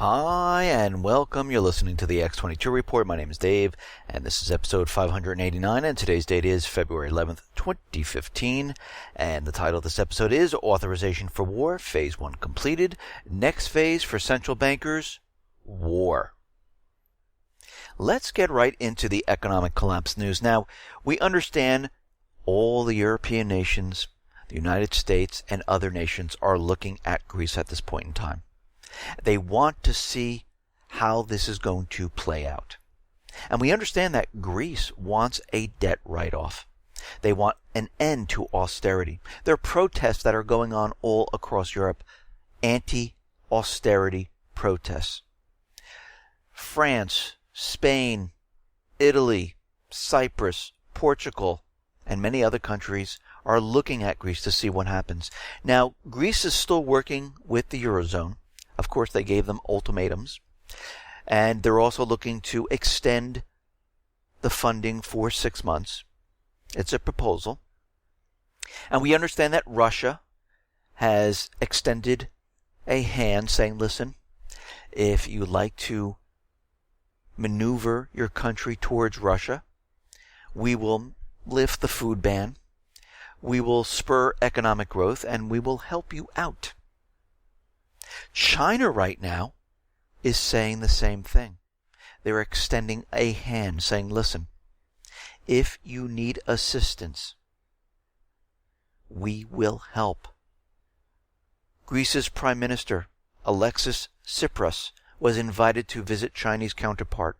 Hi, and welcome. You're listening to the X22 Report. My name is Dave, and this is episode 589, and today's date is February 11th, 2015. And the title of this episode is Authorization for War, Phase 1 completed. Next phase for central bankers, war. Let's get right into the economic collapse news. Now, we understand all the European nations, the United States, and other nations are looking at Greece at this point in time. They want to see how this is going to play out. And we understand that Greece wants a debt write-off. They want an end to austerity. There are protests that are going on all across Europe, anti-austerity protests. France, Spain, Italy, Cyprus, Portugal, and many other countries are looking at Greece to see what happens. Now, Greece is still working with the Eurozone. Of course, they gave them ultimatums, and they're also looking to extend the funding for 6 months. It's a proposal. And we understand that Russia has extended a hand saying, listen, if you like to maneuver your country towards Russia, we will lift the food ban, we will spur economic growth, and we will help you out. China right now is saying the same thing. They're extending a hand saying, listen, if you need assistance, we will help. Greece's Prime Minister, Alexis Tsipras, was invited to visit Chinese counterpart.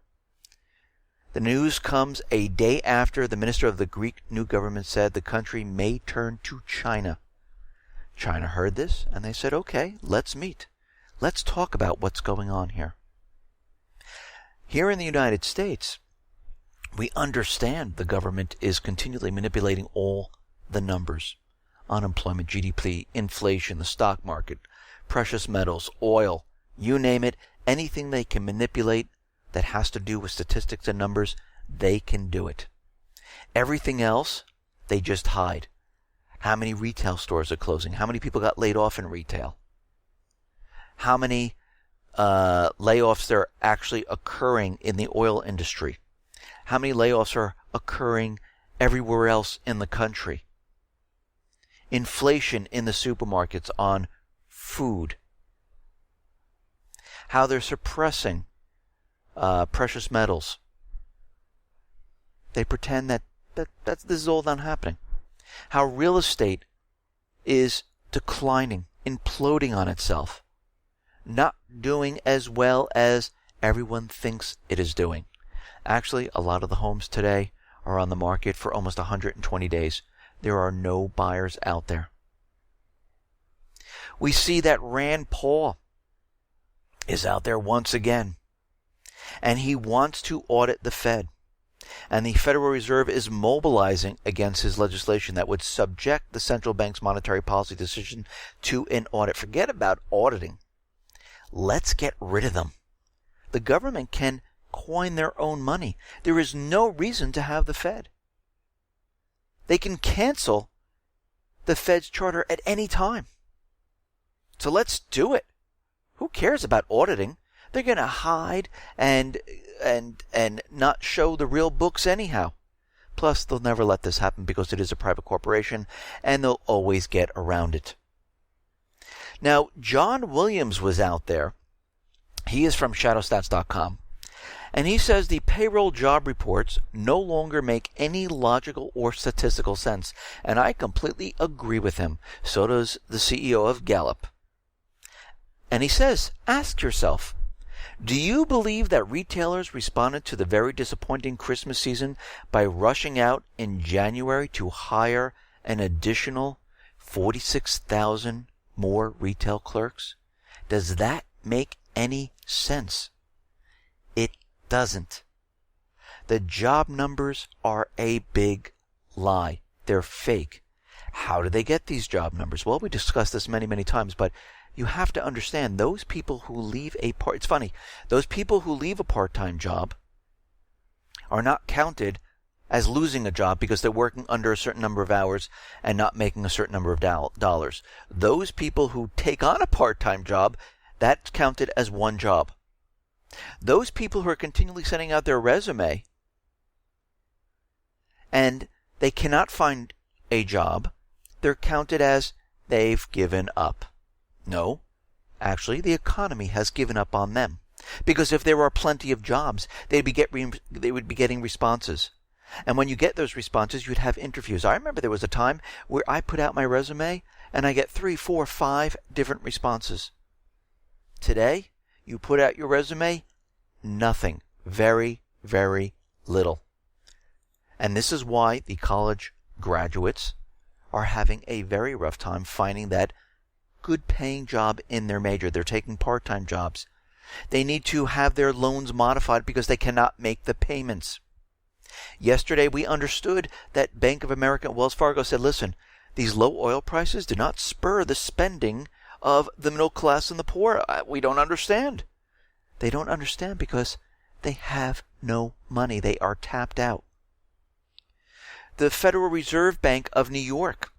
The news comes a day after the minister of the Greek new government said the country may turn to China. China heard this, and they said, okay, let's meet. Let's talk about what's going on here. Here in the United States, we understand the government is continually manipulating all the numbers. Unemployment, GDP, inflation, the stock market, precious metals, oil, you name it, anything they can manipulate that has to do with statistics and numbers, they can do it. Everything else, they just hide. How many retail stores are closing? How many people got laid off in retail? How many layoffs are actually occurring in the oil industry? How many layoffs are occurring everywhere else in the country? Inflation in the supermarkets on food. How they're suppressing precious metals. They pretend that this is all not happening. How real estate is declining, imploding on itself, not doing as well as everyone thinks it is doing. Actually, a lot of the homes today are on the market for almost 120 days. There are no buyers out there. We see that Rand Paul is out there once again, and he wants to audit the Fed. And the Federal Reserve is mobilizing against his legislation that would subject the central bank's monetary policy decision to an audit. Forget about auditing. Let's get rid of them. The government can coin their own money. There is no reason to have the Fed. They can cancel the Fed's charter at any time. So let's do it. Who cares about auditing? They're going to hide and not show the real books anyhow. Plus, they'll never let this happen because it is a private corporation, and they'll always get around it. Now, John Williams was out there. He is from shadowstats.com. And he says the payroll job reports no longer make any logical or statistical sense. And I completely agree with him. So does the CEO of Gallup. And he says, ask yourself, do you believe that retailers responded to the very disappointing Christmas season by rushing out in January to hire an additional 46,000 more retail clerks? Does that make any sense? It doesn't. The job numbers are a big lie. They're fake. How do they get these job numbers? Well, we discussed this many, many times, but you have to understand those people who leave it's funny, those people who leave a part-time job are not counted as losing a job because they're working under a certain number of hours and not making a certain number of dollars. Those people who take on a part-time job That's counted as one job. Those people who are continually sending out their resume and they cannot find a job, they're counted as they've given up. No, actually, the economy has given up on them. Because if there are plenty of jobs, they would be getting responses. And when you get those responses, you'd have interviews. I remember there was a time where I put out my resume and I get 3, 4, 5 different responses. Today, you put out your resume, nothing. Very, very little. And this is why the college graduates are having a very rough time finding that good paying job in their major. They're taking part-time jobs. They need to have their loans modified because they cannot make the payments. Yesterday, we understood that Bank of America and Wells Fargo said, listen, these low oil prices do not spur the spending of the middle class and the poor. We don't understand. They don't understand because they have no money. They are tapped out. The Federal Reserve Bank of New York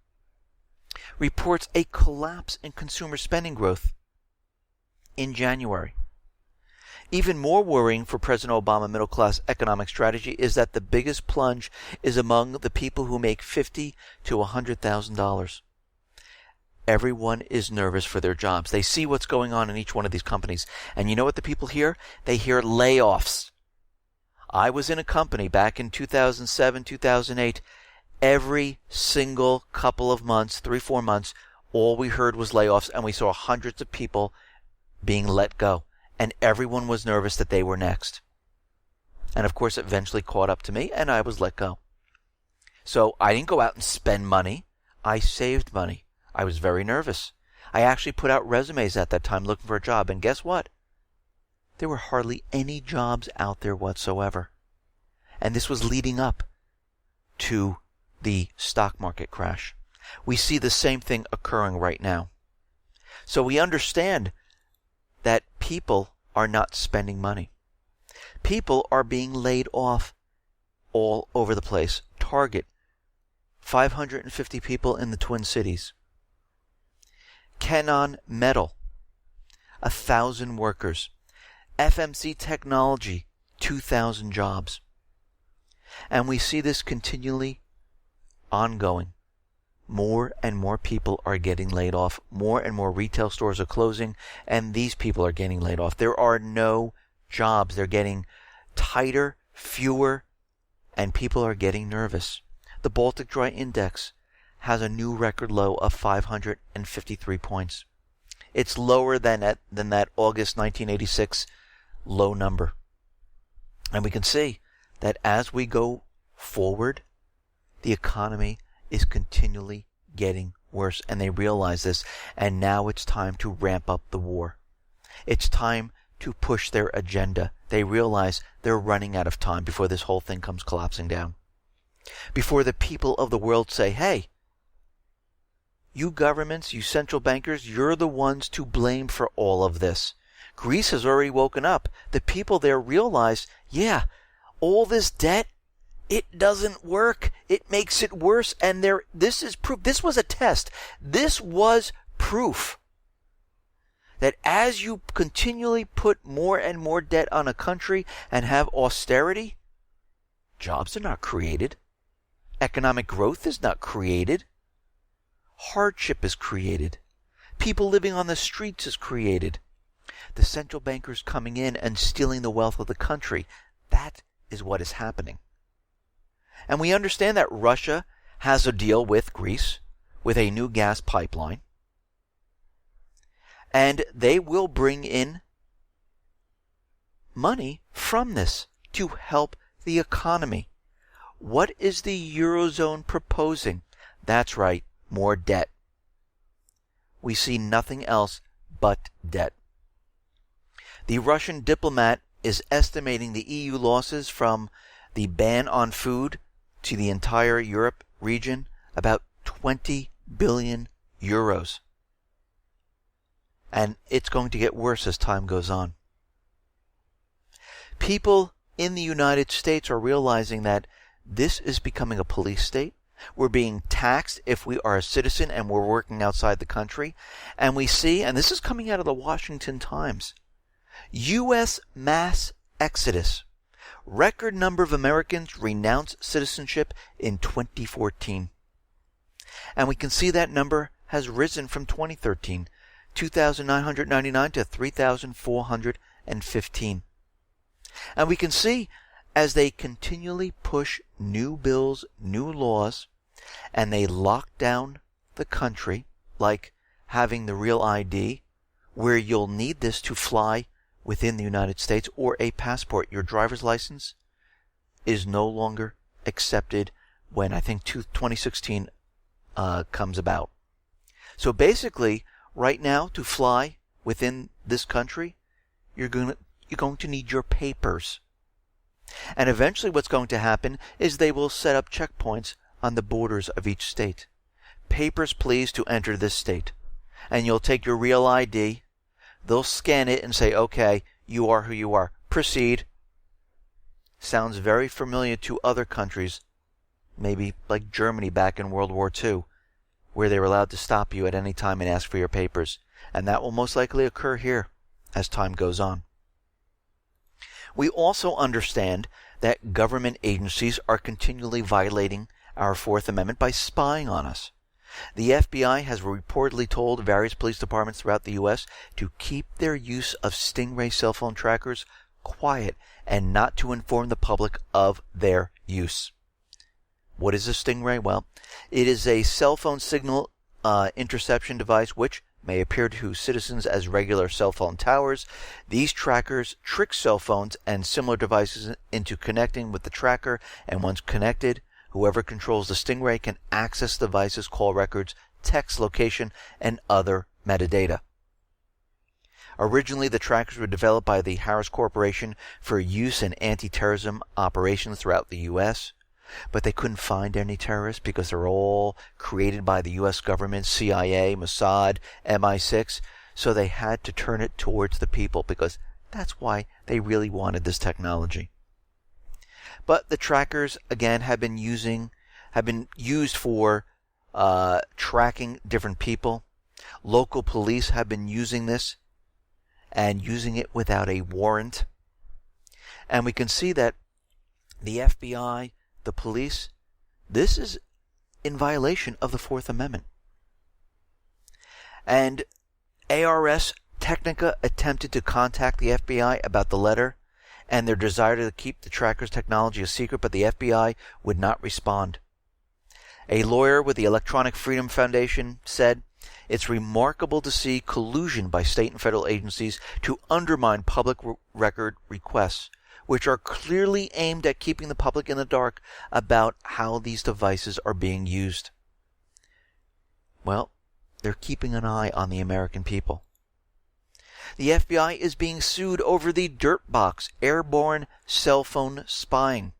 reports a collapse in consumer spending growth in January. Even more worrying for President Obama's middle-class economic strategy is that the biggest plunge is among the people who make $50,000 to $100,000. Everyone is nervous for their jobs. They see what's going on in each one of these companies. And you know what the people hear? They hear layoffs. I was in a company back in 2007, 2008. Every single couple of months, 3, 4 months, all we heard was layoffs, and we saw hundreds of people being let go. And everyone was nervous that they were next. And of course, it eventually caught up to me, and I was let go. So I didn't go out and spend money. I saved money. I was very nervous. I actually put out resumes at that time looking for a job, and guess what? There were hardly any jobs out there whatsoever. And this was leading up to the stock market crash. We see the same thing occurring right now. So we understand that people are not spending money. People are being laid off all over the place. Target, 550 people in the Twin Cities. Canon Metal, 1,000 workers. FMC Technology, 2,000 jobs. And we see this continually ongoing. More and more people are getting laid off. More and more retail stores are closing, and these people are getting laid off. There are no jobs. They're getting tighter, fewer, and people are getting nervous. The Baltic Dry Index has a new record low of 553 points. It's lower than that August 1986 low number. And we can see that as we go forward, the economy is continually getting worse, and they realize this, and now it's time to ramp up the war. It's time to push their agenda. They realize they're running out of time before this whole thing comes collapsing down. Before the people of the world say, hey, you governments, you central bankers, you're the ones to blame for all of this. Greece has already woken up. The people there realize, yeah, all this debt, it doesn't work. It makes it worse. And this is proof. This was a test. This was proof that as you continually put more and more debt on a country and have austerity, jobs are not created. Economic growth is not created. Hardship is created. People living on the streets is created. The central bankers coming in and stealing the wealth of the country, that is what is happening. And we understand that Russia has a deal with Greece, with a new gas pipeline. And they will bring in money from this to help the economy. What is the Eurozone proposing? That's right, more debt. We see nothing else but debt. The Russian diplomat is estimating the EU losses from the ban on food to the entire Europe region about 20 billion euros. And it's going to get worse as time goes on. People in the United States are realizing that this is becoming a police state, We're being taxed if we are a citizen and we're working outside the country. And we see, and this is coming out of the Washington Times, U.S. mass exodus. Record number of Americans renounce citizenship in 2014. And we can see that number has risen from 2013, 2,999 to 3,415. And we can see as they continually push new bills, new laws, and they lock down the country, like having the real ID, where you'll need this to fly within the United States, or a passport. Your driver's license is no longer accepted when I think 2016 comes about. So basically, right now, to fly within this country, you're going to need your papers. And eventually what's going to happen is they will set up checkpoints on the borders of each state. Papers, please, to enter this state. And you'll take your real ID. They'll scan it and say, okay, you are who you are. Proceed. Sounds very familiar to other countries, maybe like Germany back in World War II, where they were allowed to stop you at any time and ask for your papers. And that will most likely occur here as time goes on. We also understand that government agencies are continually violating our Fourth Amendment by spying on us. The FBI has reportedly told various police departments throughout the U.S. to keep their use of Stingray cell phone trackers quiet and not to inform the public of their use. What is a Stingray? Well, it is a cell phone signal interception device which may appear to citizens as regular cell phone towers. These trackers trick cell phones and similar devices into connecting with the tracker, and once connected, whoever controls the Stingray can access the device's call records, text location, and other metadata. Originally, the trackers were developed by the Harris Corporation for use in anti-terrorism operations throughout the U.S., but they couldn't find any terrorists because they're all created by the U.S. government, CIA, Mossad, MI6, so they had to turn it towards the people because that's why they really wanted this technology. But the trackers, again, have been used for tracking different people. Local police have been using this and using it without a warrant. And we can see that the FBI, the police, this is in violation of the Fourth Amendment. And ARS Technica attempted to contact the FBI about the letter and their desire to keep the trackers technology a secret, but the FBI would not respond. A lawyer with the Electronic Freedom Foundation said, "It's remarkable to see collusion by state and federal agencies to undermine public record requests, which are clearly aimed at keeping the public in the dark about how these devices are being used." Well, they're keeping an eye on the American people. The FBI is being sued over the Dirtbox airborne cell phone spying.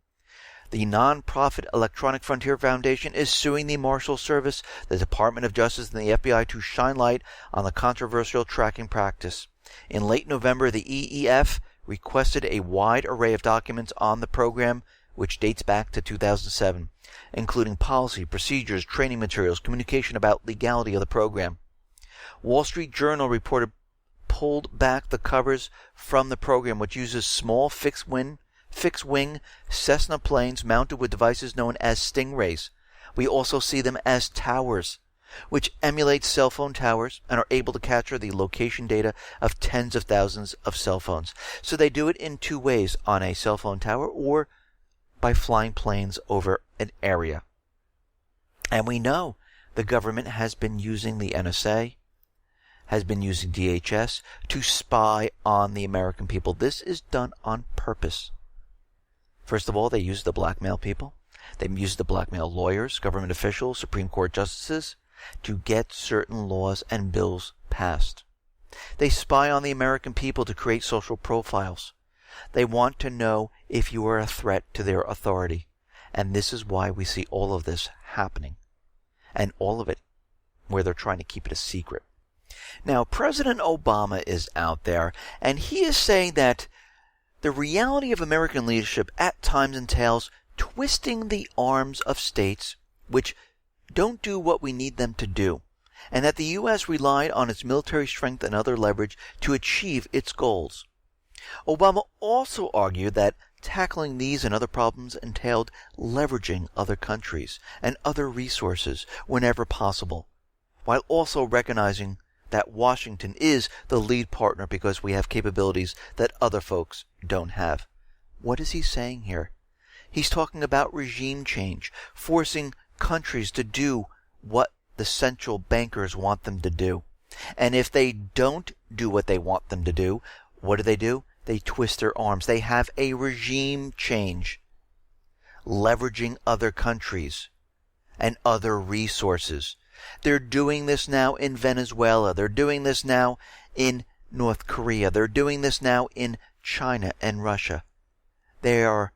The non-profit Electronic Frontier Foundation is suing the Marshal Service, the Department of Justice, and the FBI to shine light on the controversial tracking practice. In late November, the EEF requested a wide array of documents on the program, which dates back to 2007, including policy, procedures, training materials, communication about legality of the program. Wall Street Journal reported pulled back the covers from the program, which uses small fixed-wing Cessna planes mounted with devices known as Stingrays. We also see them as towers, which emulate cell phone towers and are able to capture the location data of tens of thousands of cell phones. So they do it in two ways, on a cell phone tower or by flying planes over an area. And we know the government has been using the NSA, has been using DHS to spy on the American people. This is done on purpose. First of all, they use to blackmail people. They use to blackmail lawyers, government officials, Supreme Court justices to get certain laws and bills passed. They spy on the American people to create social profiles. They want to know if you are a threat to their authority. And this is why we see all of this happening. And all of it where they're trying to keep it a secret. Now, President Obama is out there, and he is saying that the reality of American leadership at times entails twisting the arms of states which don't do what we need them to do, and that the U.S. relied on its military strength and other leverage to achieve its goals. Obama also argued that tackling these and other problems entailed leveraging other countries and other resources whenever possible, while also recognizing that Washington is the lead partner because we have capabilities that other folks don't have. What is he saying here? He's talking about regime change, forcing countries to do what the central bankers want them to do. And if they don't do what they want them to do, what do? They twist their arms. They have a regime change, leveraging other countries and other resources. They're doing this now in Venezuela. They're doing this now in North Korea. They're doing this now in China and Russia. They are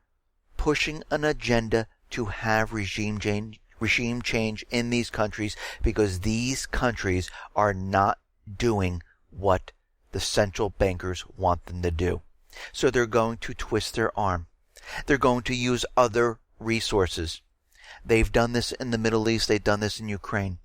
pushing an agenda to have regime change in these countries because these countries are not doing what the central bankers want them to do. So they're going to twist their arm. They're going to use other resources. They've done this in the Middle East. They've done this in Ukraine.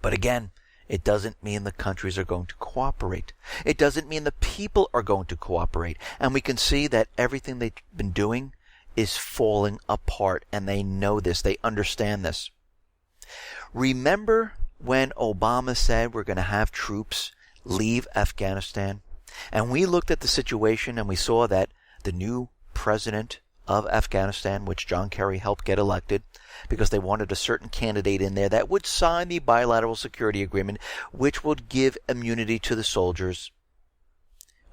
But again, it doesn't mean the countries are going to cooperate. It doesn't mean the people are going to cooperate. And we can see that everything they've been doing is falling apart. And they know this. They understand this. Remember when Obama said we're going to have troops leave Afghanistan? And we looked at the situation and we saw that the new president of Afghanistan, which John Kerry helped get elected, because they wanted a certain candidate in there that would sign the bilateral security agreement, which would give immunity to the soldiers.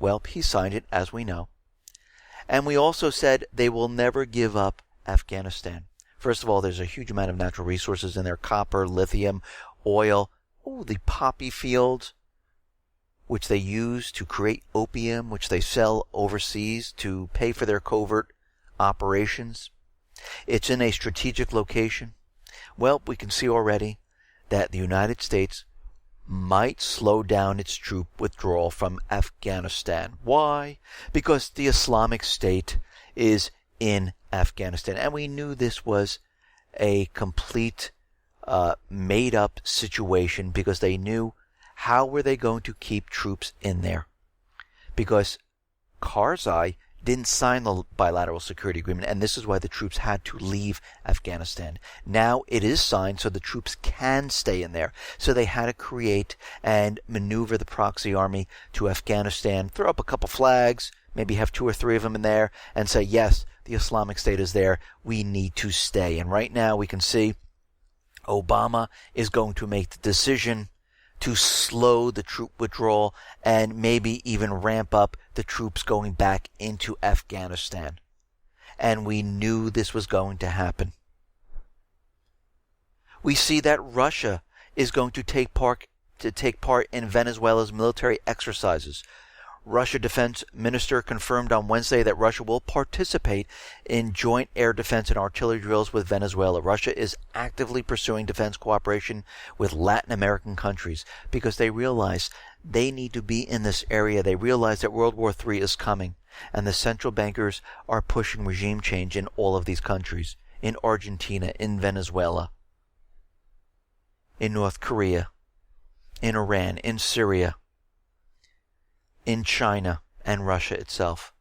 Well, he signed it, as we know. And we also said they will never give up Afghanistan. First of all, there's a huge amount of natural resources in there: copper, lithium, oil, the poppy fields, which they use to create opium, which they sell overseas to pay for their covert operations. It's in a strategic location. Well, we can see already that the United States might slow down its troop withdrawal from Afghanistan. Why? Because the Islamic State is in Afghanistan. And we knew this was a complete made-up situation because they knew how were they going to keep troops in there. Because Karzai didn't sign the bilateral security agreement, and this is why the troops had to leave Afghanistan. Now it is signed, so the troops can stay in there. So they had to create and maneuver the proxy army to Afghanistan, throw up a couple flags, maybe have 2 or 3 of them in there, and say, yes, the Islamic State is there, we need to stay. And right now we can see Obama is going to make the decision to slow the troop withdrawal and maybe even ramp up the troops going back into Afghanistan. And we knew this was going to happen. We see that Russia is going to take part in Venezuela's military exercises. Russia Defense Minister confirmed on Wednesday that Russia will participate in joint air defense and artillery drills with Venezuela. Russia is actively pursuing defense cooperation with Latin American countries because they realize they need to be in this area. They realize that World War III is coming, and the central bankers are pushing regime change in all of these countries, in Argentina, in Venezuela, in North Korea, in Iran, in Syria, in China and Russia itself.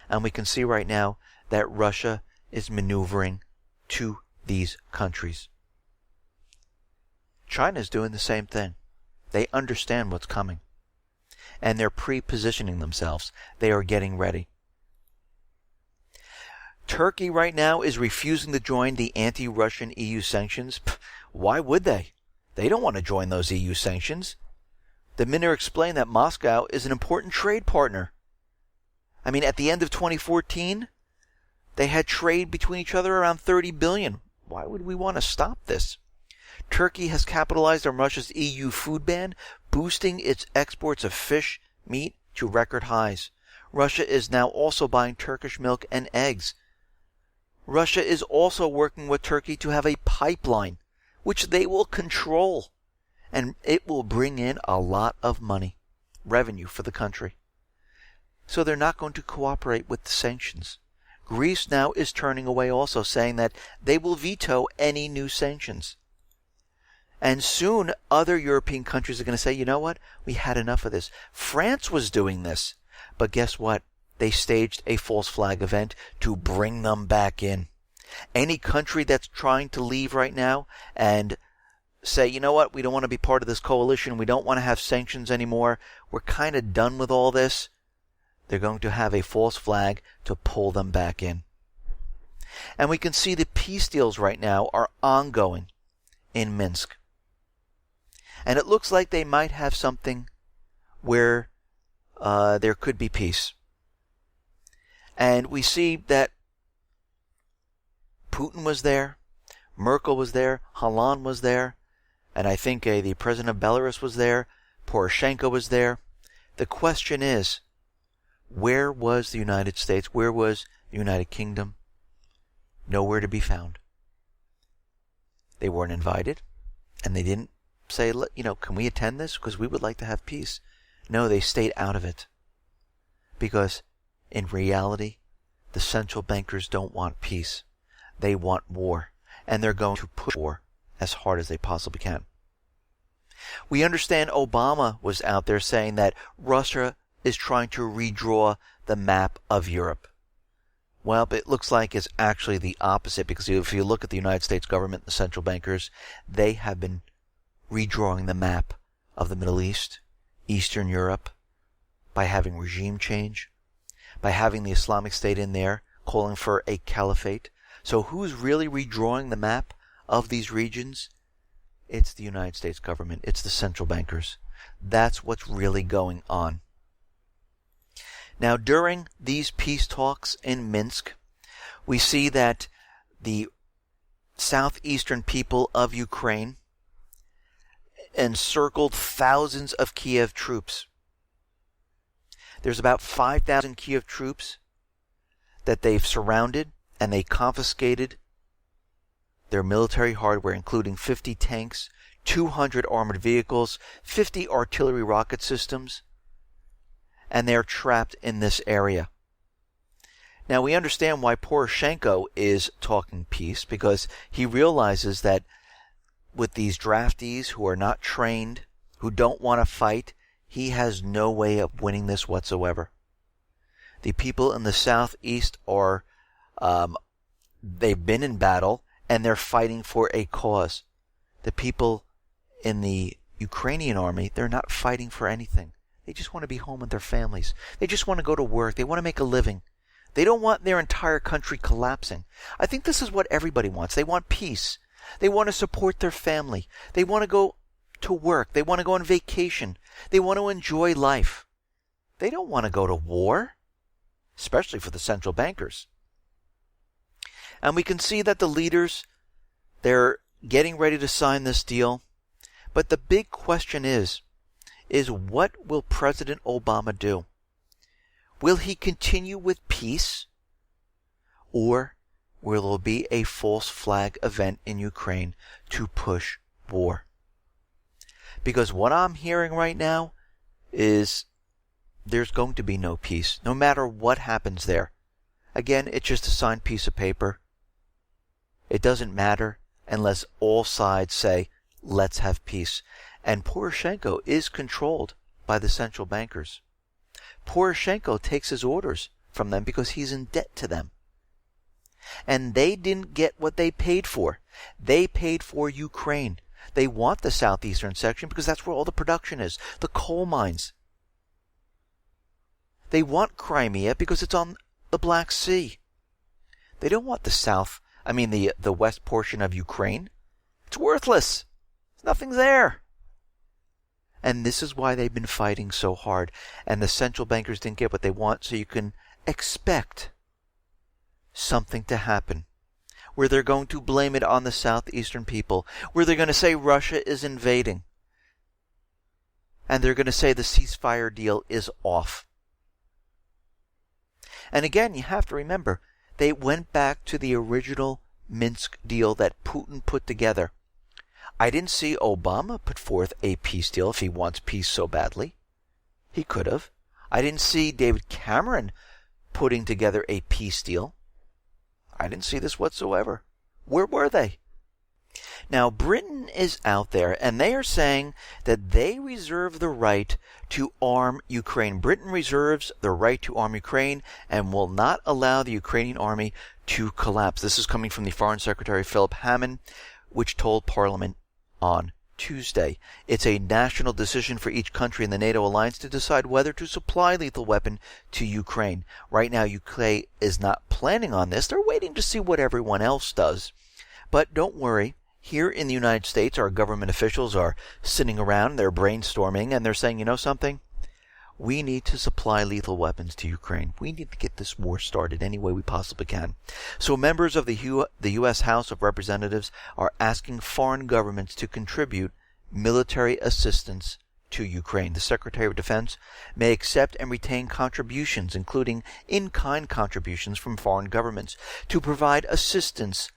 And we can see right now that Russia is maneuvering to these countries. China is doing the same thing. They understand what's coming. And they're pre-positioning themselves. They are getting ready. Turkey right now is refusing to join the anti-Russian EU sanctions. Why would they? They don't want to join those EU sanctions. The minister explained that Moscow is an important trade partner. I mean, at the end of 2014, they had trade between each other around $30 billion. Why would we want to stop this? Turkey has capitalized on Russia's EU food ban, boosting its exports of fish, meat to record highs. Russia is now also buying Turkish milk and eggs. Russia is also working with Turkey to have a pipeline, which they will control. And it will bring in a lot of money, revenue for the country. So they're not going to cooperate with the sanctions. Greece now is turning away also, saying that they will veto any new sanctions. And soon other European countries are going to say, you know what? We had enough of this. France was doing this. But guess what? They staged a false flag event to bring them back in. Any country that's trying to leave right now and say, you know what? We don't want to be part of this coalition. We don't want to have sanctions anymore. We're kind of done with all this. They're going to have a false flag to pull them back in. And we can see the peace deals right now are ongoing in Minsk. And it looks like they might have something where there could be peace. And we see that Putin was there, Merkel was there, Hollande was there, and I think the president of Belarus was there, Poroshenko was there. The question is, where was the United States? Where was the United Kingdom? Nowhere to be found. They weren't invited, and they didn't say, can we attend this? Because we would like to have peace. No, they stayed out of it. Because in reality, the central bankers don't want peace. They want war. And they're going to push war as hard as they possibly can. We understand Obama was out there saying that Russia is trying to redraw the map of Europe. Well, but it looks like it's actually the opposite, because if you look at the United States government, the central bankers, they have been redrawing the map of the Middle East, Eastern Europe, by having regime change, by having the Islamic State in there, calling for a caliphate. So who's really redrawing the map of these regions? It's the United States government. It's the central bankers. That's what's really going on. Now, during these peace talks in Minsk, we see that the southeastern people of Ukraine encircled thousands of Kiev troops. There's about 5,000 Kiev troops that they've surrounded, and they confiscated their military hardware, including 50 tanks, 200 armored vehicles, 50 artillery rocket systems, and they're trapped in this area. Now, we understand why Poroshenko is talking peace, because he realizes that with these draftees who are not trained, who don't want to fight, he has no way of winning this whatsoever. The people in the southeast are, they've been in battle, and they're fighting for a cause. The people in the Ukrainian army, they're not fighting for anything. They just want to be home with their families. They just want to go to work. They want to make a living. They don't want their entire country collapsing. I think this is what everybody wants. They want peace. They want to support their family. They want to go to work. They want to go on vacation. They want to enjoy life. They don't want to go to war, especially for the central bankers. And we can see that the leaders, they're getting ready to sign this deal. But the big question is what will President Obama do? Will he continue with peace? Or will there be a false flag event in Ukraine to push war? Because what I'm hearing right now is there's going to be no peace, no matter what happens there. Again, it's just a signed piece of paper. It doesn't matter unless all sides say, let's have peace. And Poroshenko is controlled by the central bankers. Poroshenko takes his orders from them because he's in debt to them. And they didn't get what they paid for. They paid for Ukraine. They want the southeastern section because that's where all the production is, the coal mines. They want Crimea because it's on the Black Sea. They don't want the west portion of Ukraine. It's worthless. Nothing's there. And this is why they've been fighting so hard. And the central bankers didn't get what they want, so you can expect something to happen where they're going to blame it on the southeastern people, where they're going to say Russia is invading. And they're going to say the ceasefire deal is off. And again, you have to remember, they went back to the original Minsk deal that Putin put together. I didn't see Obama put forth a peace deal if he wants peace so badly. He could have. I didn't see David Cameron putting together a peace deal. I didn't see this whatsoever. Where were they? Now, Britain is out there, and they are saying that they reserve the right to arm Ukraine. Britain reserves the right to arm Ukraine and will not allow the Ukrainian army to collapse. This is coming from the Foreign Secretary Philip Hammond, which told Parliament on Tuesday. It's a national decision for each country in the NATO alliance to decide whether to supply lethal weapon to Ukraine. Right now, UK is not planning on this. They're waiting to see what everyone else does. But don't worry. Here in the United States, our government officials are sitting around, they're brainstorming, and they're saying, you know something? We need to supply lethal weapons to Ukraine. We need to get this war started any way we possibly can. So members of the U.S. House of Representatives are asking foreign governments to contribute military assistance to Ukraine. The Secretary of Defense may accept and retain contributions, including in-kind contributions from foreign governments, to provide assistance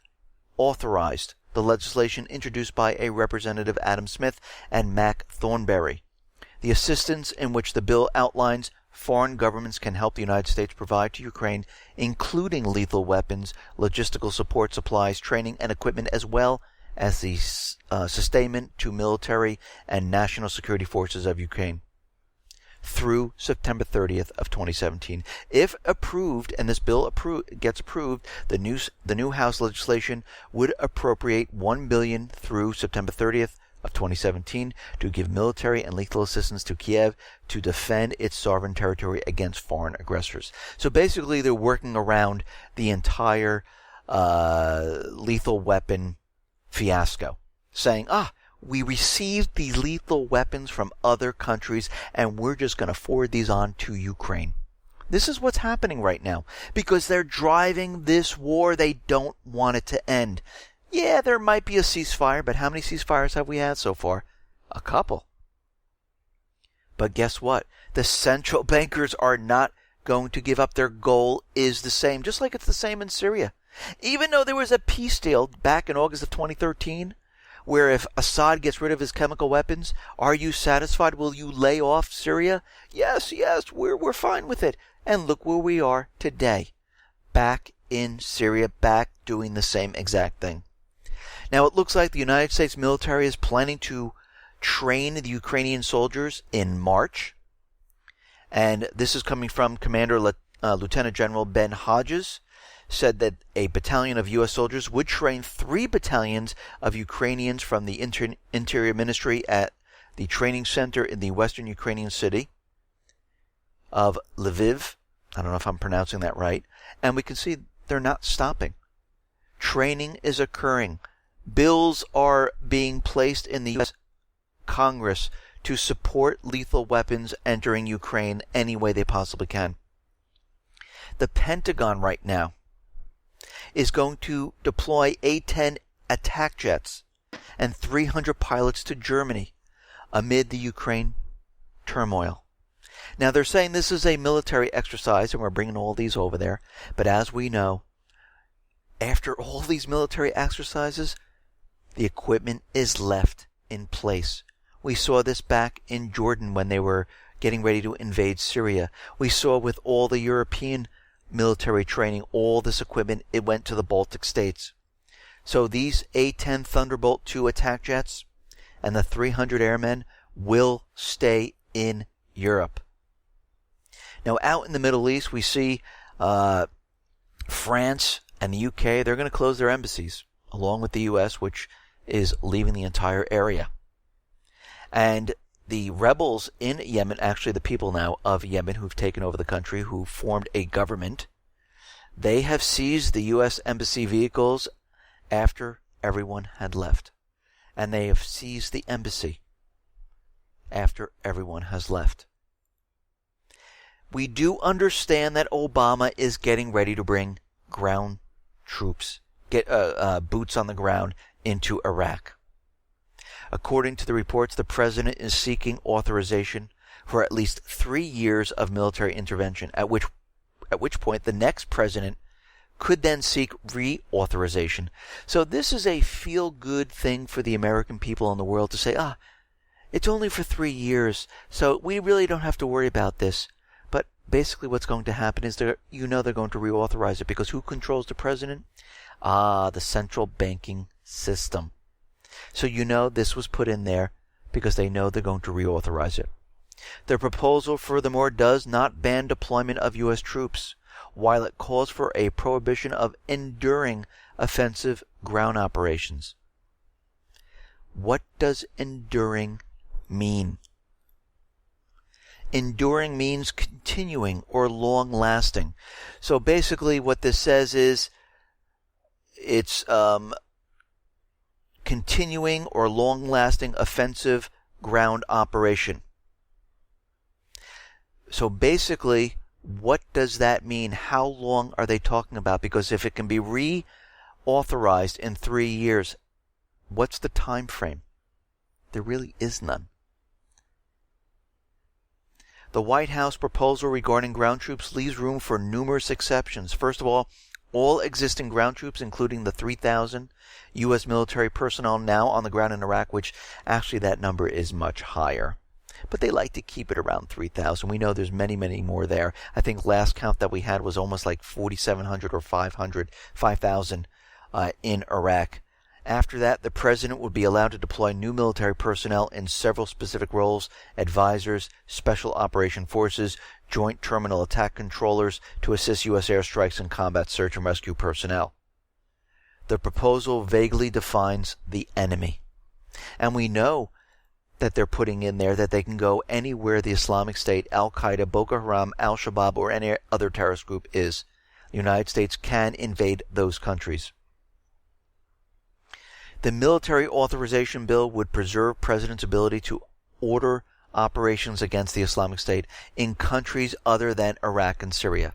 authorized. The legislation introduced by a Representative Adam Smith and Mac Thornberry. The assistance in which the bill outlines foreign governments can help the United States provide to Ukraine, including lethal weapons, logistical support, supplies, training, and equipment, as well as the sustainment to military and national security forces of Ukraine through September 30th of 2017. If approved, and this bill gets approved, the new House legislation would appropriate $1 billion through September 30th of 2017 to give military and lethal assistance to Kiev to defend its sovereign territory against foreign aggressors. So basically, they're working around the entire lethal weapon fiasco, saying, we received these lethal weapons from other countries, and we're just going to forward these on to Ukraine. This is what's happening right now, because they're driving this war. They don't want it to end. Yeah, there might be a ceasefire, but how many ceasefires have we had so far? A couple. But guess what? The central bankers are not going to give up. Their goal is the same, just like it's the same in Syria. Even though there was a peace deal back in August of 2013, where if Assad gets rid of his chemical weapons, are you satisfied? Will you lay off Syria? Yes, we're fine with it. And look where we are today. Back in Syria, back doing the same exact thing. Now, it looks like the United States military is planning to train the Ukrainian soldiers in March. And this is coming from Commander Lieutenant General Ben Hodges, said that a battalion of U.S. soldiers would train 3 battalions of Ukrainians from the Interior Ministry at the training center in the western Ukrainian city of Lviv. I don't know if I'm pronouncing that right. And we can see they're not stopping. Training is occurring. Bills are being placed in the U.S. Congress to support lethal weapons entering Ukraine any way they possibly can. The Pentagon right now is going to deploy A-10 attack jets and 300 pilots to Germany amid the Ukraine turmoil. Now, they're saying this is a military exercise, and we're bringing all these over there. But as we know, after all these military exercises, the equipment is left in place. We saw this back in Jordan when they were getting ready to invade Syria. We saw with all the European military training, all this equipment, it went to the Baltic states. So these A-10 Thunderbolt II attack jets and the 300 airmen will stay in Europe. Now, out in the Middle East, we see France and the UK, they're going to close their embassies, along with the US, which is leaving the entire area. And the rebels in Yemen, actually the people now of Yemen who've taken over the country, who formed a government, they have seized the U.S. embassy vehicles after everyone had left. And they have seized the embassy after everyone has left. We do understand that Obama is getting ready to bring ground troops, get boots on the ground into Iraq. According to the reports, the president is seeking authorization for at least 3 years of military intervention, at which point the next president could then seek reauthorization. So this is a feel-good thing for the American people in the world to say, it's only for 3 years, so we really don't have to worry about this. But basically what's going to happen is they're going to reauthorize it, because who controls the president? The central banking system. So this was put in there because they know they're going to reauthorize it. The proposal, furthermore, does not ban deployment of U.S. troops, while it calls for a prohibition of enduring offensive ground operations. What does enduring mean? Enduring means continuing or long-lasting. So basically what this says is it's continuing or long-lasting offensive ground operation. So basically, what does that mean? How long are they talking about? Because if it can be reauthorized in 3 years, what's the time frame? There really is none. The White House proposal regarding ground troops leaves room for numerous exceptions. First of all existing ground troops, including the 3,000 U.S. military personnel now on the ground in Iraq, which actually that number is much higher. But they like to keep it around 3,000. We know there's many, many more there. I think last count that we had was almost like 4,700 or 5,000 in Iraq. After that, the president would be allowed to deploy new military personnel in several specific roles: advisors, special operation forces, joint terminal attack controllers to assist U.S. airstrikes and combat search and rescue personnel. The proposal vaguely defines the enemy. And we know that they're putting in there that they can go anywhere the Islamic State, Al-Qaeda, Boko Haram, Al-Shabaab, or any other terrorist group is. The United States can invade those countries. The military authorization bill would preserve President's ability to order operations against the Islamic State in countries other than Iraq and Syria.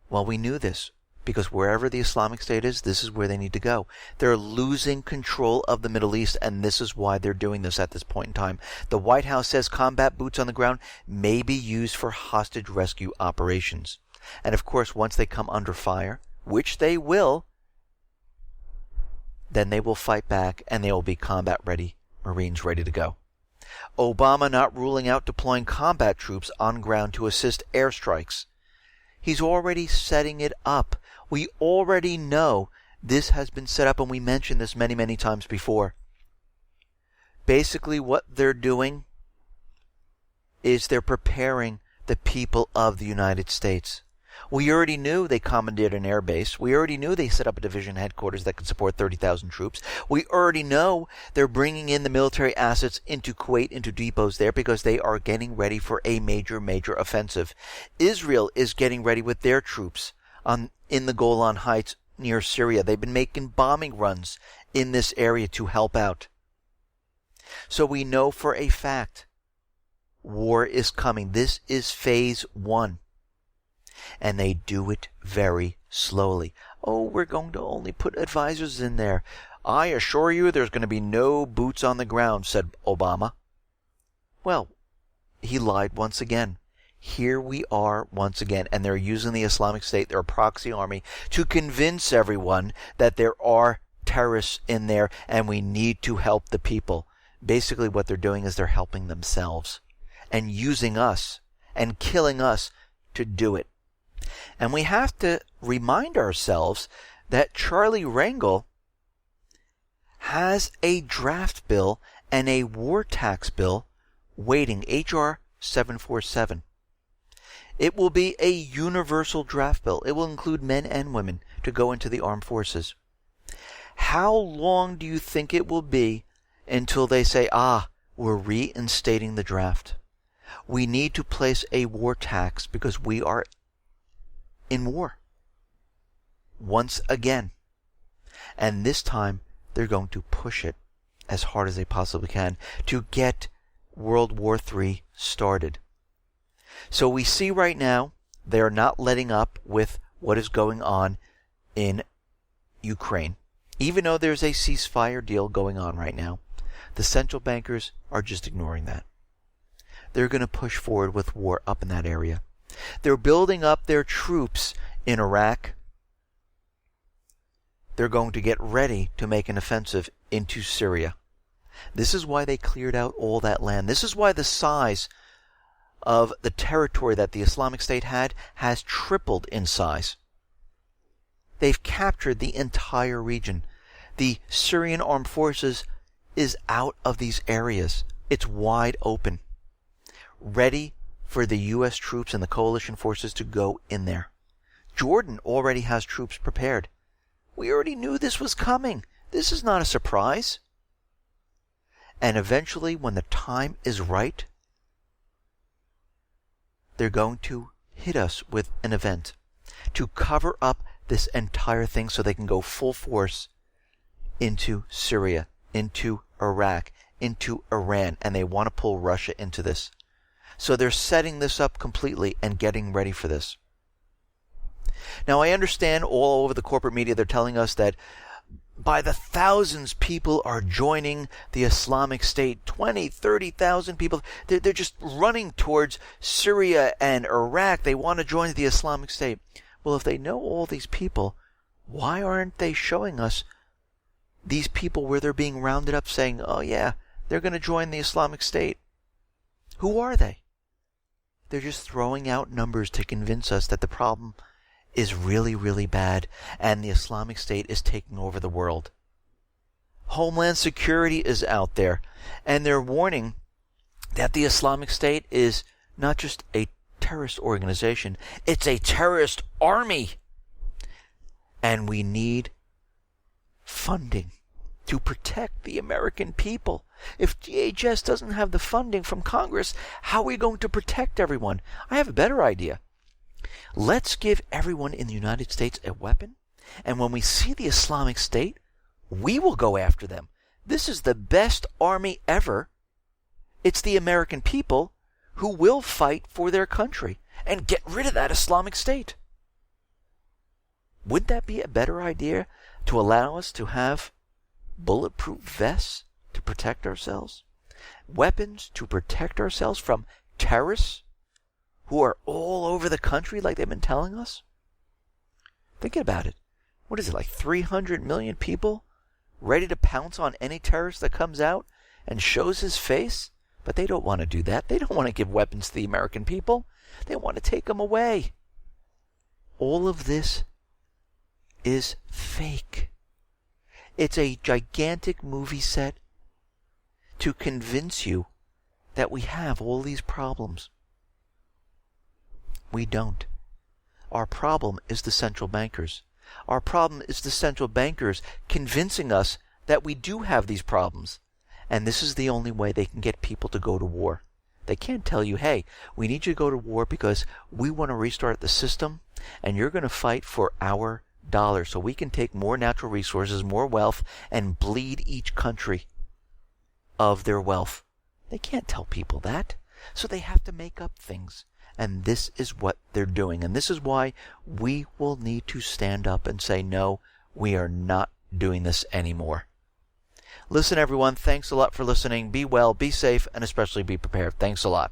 Well, we knew this, because wherever the Islamic State is, this is where they need to go. They're losing control of the Middle East, and this is why they're doing this at this point in time. The White House says combat boots on the ground may be used for hostage rescue operations. And of course, once they come under fire, which they will, then they will fight back, and they will be combat-ready Marines ready to go. Obama not ruling out deploying combat troops on ground to assist airstrikes. He's already setting it up. We already know this has been set up, and we mentioned this many, many times before. Basically, what they're doing is they're preparing the people of the United States. We already knew they commandeered an air base. We already knew they set up a division headquarters that could support 30,000 troops. We already know they're bringing in the military assets into Kuwait, into depots there, because they are getting ready for a major, major offensive. Israel is getting ready with their troops in the Golan Heights near Syria. They've been making bombing runs in this area to help out. So we know for a fact war is coming. This is phase 1. And they do it very slowly. Oh, we're going to only put advisors in there. I assure you there's going to be no boots on the ground, said Obama. Well, he lied once again. Here we are once again, and they're using the Islamic State, their proxy army, to convince everyone that there are terrorists in there and we need to help the people. Basically what they're doing is they're helping themselves and using us and killing us to do it. And we have to remind ourselves that Charlie Rangel has a draft bill and a war tax bill waiting, H.R. 747. It will be a universal draft bill. It will include men and women to go into the armed forces. How long do you think it will be until they say, we're reinstating the draft? We need to place a war tax because we are in war once again. And this time they're going to push it as hard as they possibly can to get World War III started. So we see right now they are not letting up with what is going on in Ukraine. Even though there's a ceasefire deal going on right now, the central bankers are just ignoring that. They're going to push forward with war up in that area. They're building up their troops in Iraq. They're going to get ready to make an offensive into Syria. This is why they cleared out all that land. This is why the size of the territory that the Islamic State had has tripled in size. They've captured the entire region. The Syrian armed forces is out of these areas. It's wide open, ready for the U.S. troops and the coalition forces to go in there. Jordan already has troops prepared. We already knew this was coming. This is not a surprise. And eventually, when the time is right, they're going to hit us with an event to cover up this entire thing so they can go full force into Syria, into Iraq, into Iran, and they want to pull Russia into this. So they're setting this up completely and getting ready for this. Now, I understand all over the corporate media they're telling us that by the thousands people are joining the Islamic State. 20, 30,000 people. They're just running towards Syria and Iraq. They want to join the Islamic State. Well, if they know all these people, why aren't they showing us these people where they're being rounded up saying, oh yeah, they're going to join the Islamic State? Who are they? They're just throwing out numbers to convince us that the problem is really, really bad and the Islamic State is taking over the world. Homeland Security is out there and they're warning that the Islamic State is not just a terrorist organization, it's a terrorist army. And we need funding to protect the American people. If DHS doesn't have the funding from Congress, how are we going to protect everyone? I have a better idea. Let's give everyone in the United States a weapon, and when we see the Islamic State, we will go after them. This is the best army ever. It's the American people who will fight for their country and get rid of that Islamic State. Wouldn't that be a better idea to allow us to have bulletproof vests to protect ourselves? Weapons to protect ourselves from terrorists who are all over the country like they've been telling us? Thinking about it. What is it, like 300 million people ready to pounce on any terrorist that comes out and shows his face? But they don't want to do that. They don't want to give weapons to the American people. They want to take them away. All of this is fake. It's a gigantic movie set to convince you that we have all these problems. We don't. Our problem is the central bankers. Our problem is the central bankers convincing us that we do have these problems. And this is the only way they can get people to go to war. They can't tell you, hey, we need you to go to war because we want to restart the system and you're going to fight for our dollar so we can take more natural resources, more wealth, and bleed each country of their wealth. They can't tell people that. So they have to make up things. And this is what they're doing. And this is why we will need to stand up and say, no, we are not doing this anymore. Listen, everyone, thanks a lot for listening. Be well, be safe, and especially be prepared. Thanks a lot.